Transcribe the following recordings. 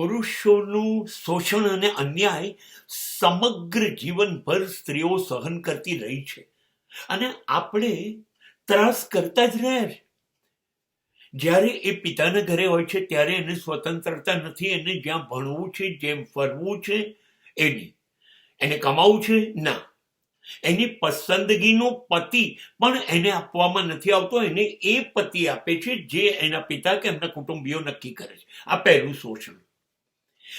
પુરુષોનું શોષણ અને અન્યાય સમગ્ર જીવનભર સ્ત્રીઓ સહન કરતી રહી છે અને આપણે ત્રાસ કરતા જ રહ્યા છે. જ્યારે એ પિતાના ઘરે હોય છે ત્યારે એને સ્વતંત્રતા નથી. એને જ્યાં ભણવું છે, જેમ ફરવું છે એની, એને કમાવું છે ના, એની પસંદગીનો પતિ પણ એને આપવામાં નથી આવતો. એને એ પતિ આપે છે જે એના પિતા કે એમના કુટુંબીઓ નક્કી કરે છે. આ પહેલું શોષણ.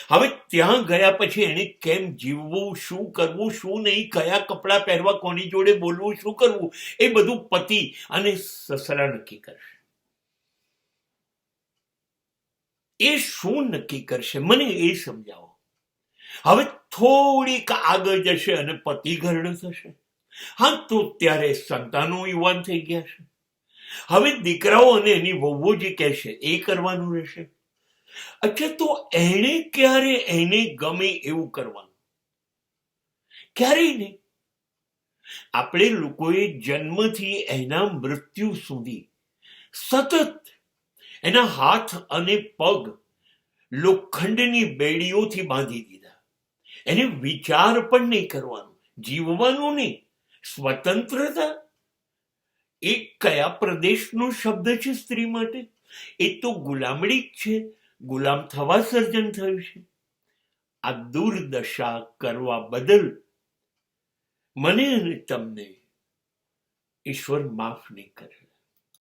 હવે ત્યાં ગયા પછી એને કેમ જીવવું, શું કરવું, શું નહીં, કયા કપડાં પહેરવા, કોની જોડે બોલવું, શું કરવું, એ બધું પતિ અને સસરા નક્કી કરશે. એ શું નક્કી કરશે મને એ સમજાવો. હવે થોડીક આગળ જશે અને પતિ ઘરડો થશે. હા, તો ત્યારે સંતાનો યુવાન થઈ ગયા છે. હવે દીકરાઓ અને એની વહુઓ જે કહેશે એ કરવાનું રહેશે. અચ્છા, તો એને ક્યારે એને ગમે એવું કરવાનું? ક્યારેય નહીં. આપણે લોકોએ જન્મથી એના મૃત્યુ સુધી સતત એના હાથ અને પગ લોખંડની બેડીઓથી બાંધી દીધા. એને વિચાર પણ નહીં કરવાનો, જીવવાનું નહીં. સ્વતંત્રતા એ કયા પ્રદેશનો શબ્દ છે સ્ત્રી માટે? એ તો ગુલામડી જ છે. ગુલામ થવા સર્જન થયું છે. આ દુર્દશા કરવા બદલ મને અને તમને ઈશ્વર માફ નહીં કરે.